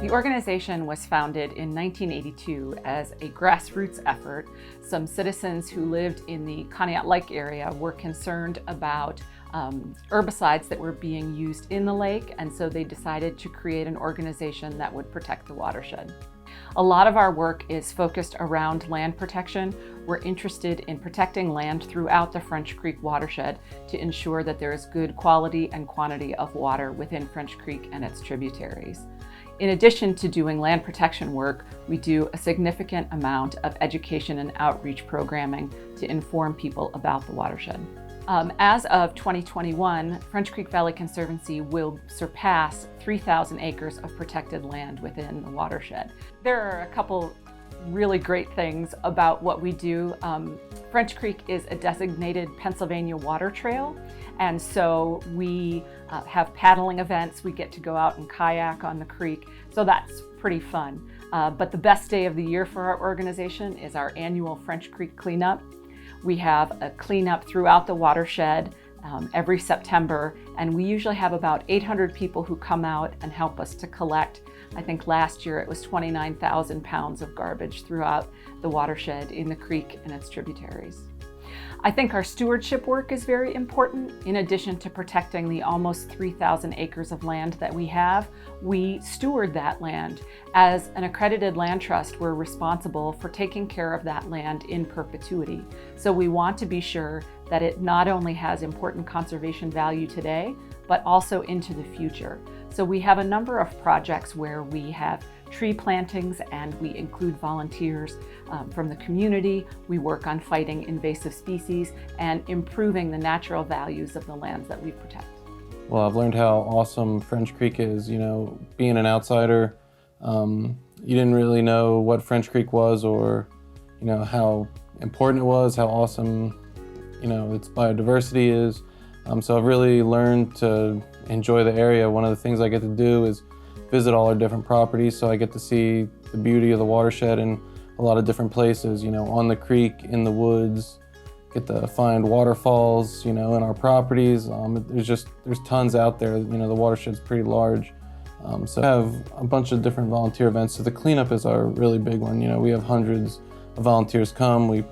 The organization was founded in 1982 as a grassroots effort. Some citizens who lived in the Conneaut Lake area were concerned about herbicides that were being used in the lake, and so they decided to create an organization that would protect the watershed. A lot of our work is focused around land protection. We're interested in protecting land throughout the French Creek watershed to ensure that there is good quality and quantity of water within French Creek and its tributaries. In addition to doing land protection work, we do a significant amount of education and outreach programming to inform people about the watershed. As of 2021, French Creek Valley Conservancy will surpass 3,000 acres of protected land within the watershed. There are a couple really great things about what we do. French Creek is a designated Pennsylvania water trail, and so we have paddling events. We get to go out and kayak on the creek, so that's pretty fun. But the best day of the year for our organization is our annual French Creek cleanup. We have a cleanup throughout the watershed every September, and we usually have about 800 people who come out and help us to collect. I think last year it was 29,000 pounds of garbage throughout the watershed in the creek and its tributaries. I think our stewardship work is very important. In addition to protecting the almost 3,000 acres of land that we have, we steward that land. As an accredited land trust, we're responsible for taking care of that land in perpetuity. So we want to be sure that it not only has important conservation value today, but also into the future. So we have a number of projects where we have tree plantings and we include volunteers from the community. We work on fighting invasive species and improving the natural values of the lands that we protect. Well, I've learned how awesome French Creek is. You know, being an outsider, you didn't really know what French Creek was, or, you know, how important it was, how awesome, you know, its biodiversity is. So I've really learned to enjoy the area. One of the things I get to do is visit all our different properties, so I get to see the beauty of the watershed in a lot of different places, you know, on the creek, in the woods, get to find waterfalls, you know, in our properties. There's tons out there. You know, the watershed's pretty large. So we have a bunch of different volunteer events. So the cleanup is our really big one. You know, we have hundreds of volunteers come. We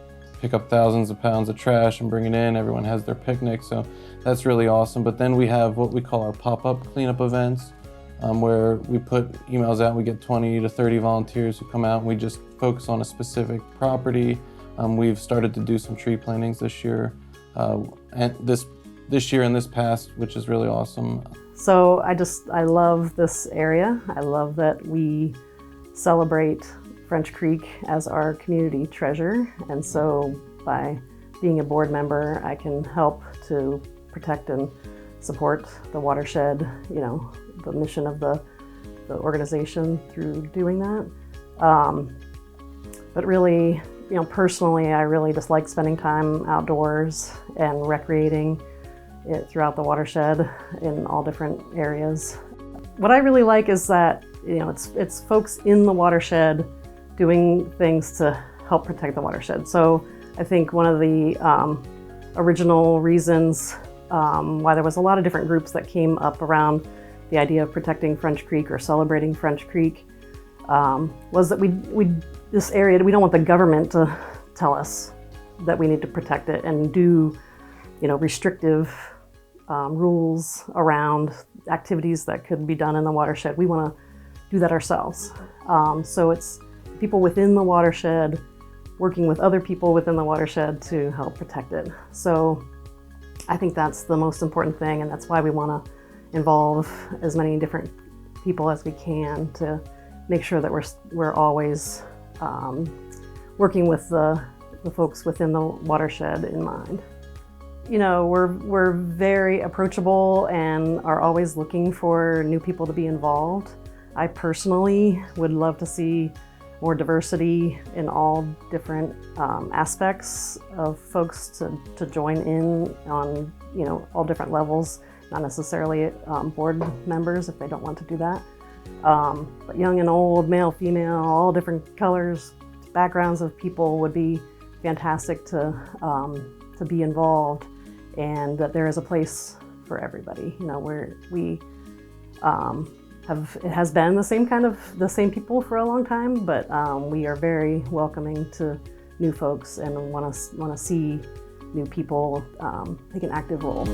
pick up thousands of pounds of trash and bring it in. Everyone has their picnic, so that's really awesome. But then we have what we call our pop-up cleanup events, where we put emails out. We get 20 to 30 volunteers who come out, and we just focus on a specific property. We've started to do some tree plantings this year, and this year and this past, which is really awesome. So I love this area. I love that we celebrate French Creek as our community treasure, and so by being a board member, I can help to protect and support the watershed, you know, the mission of the organization through doing that. But really, you know, personally, I really just like spending time outdoors and recreating it throughout the watershed in all different areas. What I really like is that, you know, it's folks in the watershed doing things to help protect the watershed. So I think one of the original reasons why there was a lot of different groups that came up around the idea of protecting French Creek or celebrating French Creek was that this area, we don't want the government to tell us that we need to protect it and do, you know, restrictive rules around activities that could be done in the watershed. We want to do that ourselves. So it's people within the watershed working with other people within the watershed to help protect it. So I think that's the most important thing, and that's why we want to involve as many different people as we can to make sure that we're always working with the folks within the watershed in mind. You know, we're very approachable and are always looking for new people to be involved. I personally would love to see more diversity in all different aspects of folks to join in on, you know, all different levels, not necessarily board members if they don't want to do that. But young and old, male, female, all different colors, backgrounds of people would be fantastic to be involved, and that there is a place for everybody. You know, we it has been the same people for a long time, but we are very welcoming to new folks and want to see new people take an active role.